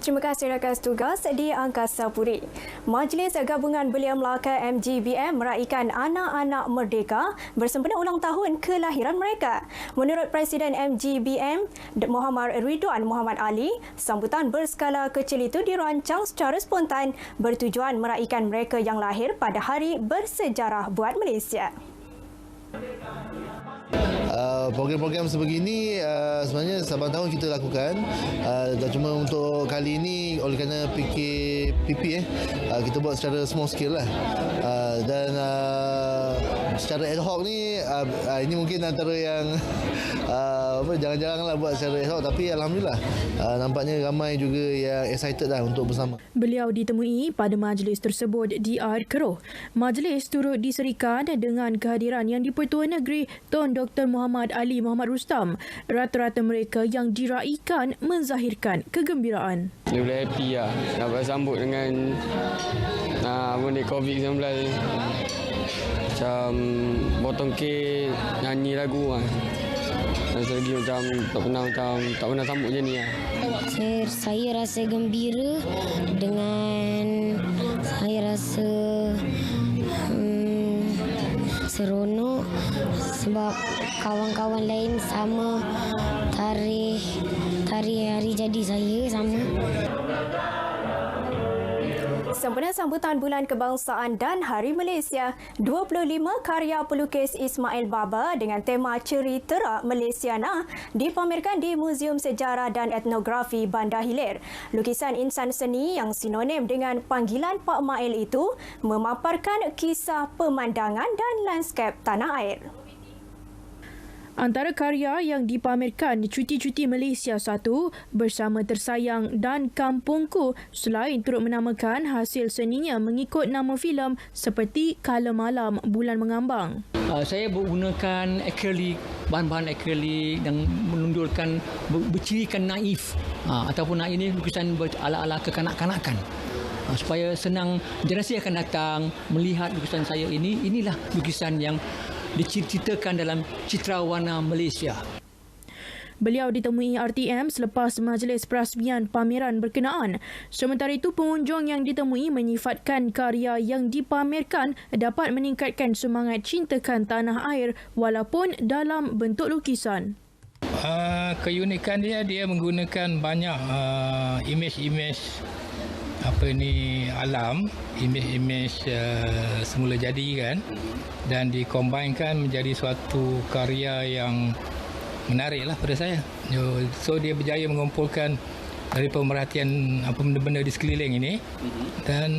Terima kasih rakan tugas di Angkasa Puri. Majlis Gabungan Belia Melaka MGBM meraihkan anak-anak merdeka bersempena ulang tahun kelahiran mereka. Menurut Presiden MGBM Muhammad Ridwan Muhammad Ali, sambutan berskala kecil itu dirancang secara spontan bertujuan meraihkan mereka yang lahir pada hari bersejarah buat Malaysia. Program-program sebegini sebenarnya saban tahun kita lakukan, dan cuma untuk kali ini oleh kerana PKP kita buat secara small scale lah, dan secara ad hoc ni ini mungkin antara yang jarang-jarang lah buat secara ad hoc, tapi alhamdulillah nampaknya ramai juga yang excited lah untuk bersama. Beliau ditemui pada majlis tersebut di Air Keroh. Majlis turut diserikan dengan kehadiran Yang di-Pertua Negeri Tun Dr. Muhammad Ali Muhammad Rustam. Rata-rata mereka yang diraikan menzahirkan kegembiraan. Dia boleh happy lah. Dapat sambut dengan COVID-19. Macam potong kek, nyanyi lagu lah. Dan selagi macam tak pernah sambut je ni lah. Saya rasa gembira dengan saya rasa seronok sebab kawan-kawan lain sama tarikh hari jadi saya sama. Sempena sambutan Bulan Kebangsaan dan Hari Malaysia, 25 karya pelukis Ismail Baba dengan tema Cerita Malaysiana dipamerkan di Muzium Sejarah dan Etnografi Bandar Hilir. Lukisan insan seni yang sinonim dengan panggilan Pak Mail itu memaparkan kisah pemandangan dan lanskap tanah air. Antara karya yang dipamerkan Cuti-Cuti Malaysia 1 bersama Tersayang dan Kampungku selain turut menamakan hasil seninya mengikut nama filem seperti Kala Malam Bulan Mengambang. Saya menggunakan akrilik, bahan-bahan akrilik yang menunjukkan bercirikan naif, ataupun naif ini lukisan ala-ala kekanak-kanakan. Supaya senang generasi akan datang melihat lukisan saya ini, inilah lukisan yang diceritakan dalam citra warna Malaysia. Beliau ditemui RTM selepas majlis perasmian pameran berkenaan. Sementara itu, pengunjung yang ditemui menyifatkan karya yang dipamerkan dapat meningkatkan semangat cintakan tanah air walaupun dalam bentuk lukisan. Keunikan dia menggunakan banyak imej-imej alam, imej-imej semula jadi kan, dan dikombinkan menjadi suatu karya yang menariklah pada saya. So dia berjaya mengumpulkan dari pemerhatian benda-benda di sekeliling ini dan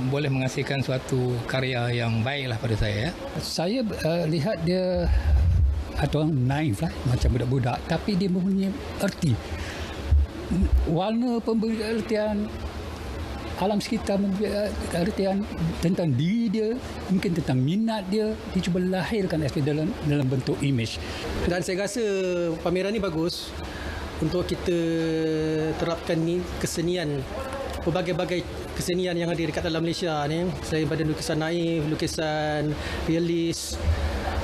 boleh menghasilkan suatu karya yang baiklah pada saya. Saya lihat dia atau naif lah, macam budak-budak, tapi dia mempunyai erti. Warna pemberian alam sekitar, artian tentang diri dia, mungkin tentang minat dia, dia cuba lahirkan dalam bentuk imej. Dan saya rasa pameran ni bagus untuk kita terapkan ni kesenian, berbagai-bagai kesenian yang ada dekat dalam Malaysia ni, selain pada lukisan naif, lukisan realis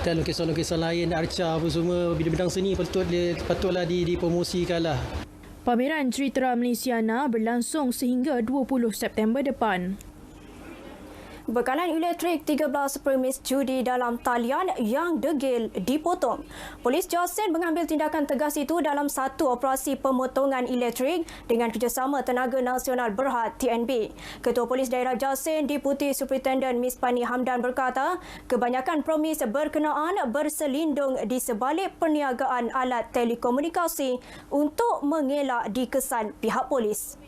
dan lukisan-lukisan lain, arca apa semua, bidang-bidang seni patutlah dipromosikan lah. Pameran Cerita Malaysiana berlangsung sehingga 20 September depan. Bekalan elektrik 13 premis judi dalam talian yang degil dipotong. Polis Jasin mengambil tindakan tegas itu dalam satu operasi pemotongan elektrik dengan kerjasama Tenaga Nasional Berhad TNB. Ketua Polis Daerah Jasin, Deputi Superintendent Miss Pani Hamdan berkata, kebanyakan premis berkenaan berselindung di sebalik perniagaan alat telekomunikasi untuk mengelak dikesan pihak polis.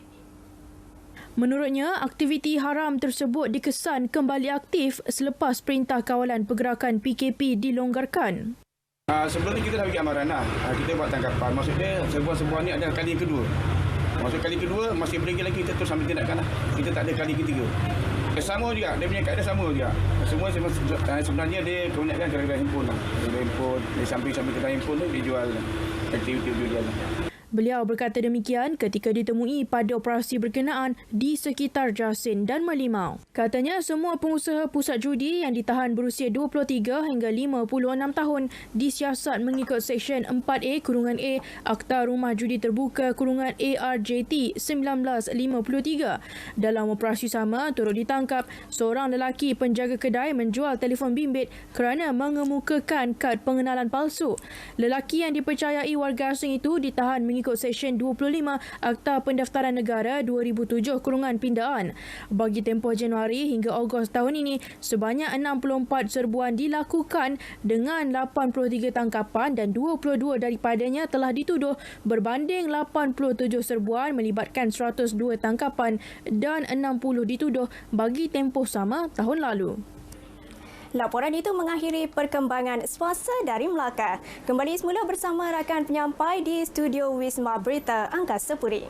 Menurutnya, aktiviti haram tersebut dikesan kembali aktif selepas Perintah Kawalan Pergerakan PKP dilonggarkan. Sebelum ni kita dah bagi amaran lah. Kita buat tangkapan. Maksudnya sebuah-sebuah ni ada kali yang kedua. Maksud kali kedua masih boleh lagi kita terus ambil tindakan lah. Kita tak ada kali ketiga. Sama juga, dia punya kaedah sama juga. Semua sebenarnya dia kebanyakan kedai handphone lah. Kedai handphone, di samping kedai handphone tu dia jual aktiviti dia jual. Beliau berkata demikian ketika ditemui pada operasi berkenaan di sekitar Jasin dan Merlimau. Katanya semua pengusaha pusat judi yang ditahan berusia 23 hingga 56 tahun disiasat mengikut Seksyen 4A kurungan A Akta Rumah Judi Terbuka kurungan ARJT 1953. Dalam operasi sama turut ditangkap seorang lelaki penjaga kedai menjual telefon bimbit kerana mengemukakan kad pengenalan palsu. Lelaki yang dipercayai warga asing itu ditahan mengikut Seksyen 25 Akta Pendaftaran Negara 2007 kurungan pindaan. Bagi tempoh Januari hingga Ogos tahun ini, sebanyak 64 serbuan dilakukan dengan 83 tangkapan dan 22 daripadanya telah dituduh berbanding 87 serbuan melibatkan 102 tangkapan dan 60 dituduh bagi tempoh sama tahun lalu. Laporan itu mengakhiri perkembangan semasa dari Melaka. Kembali semula bersama rakan penyampai di studio Wisma Berita Angkasa Puri.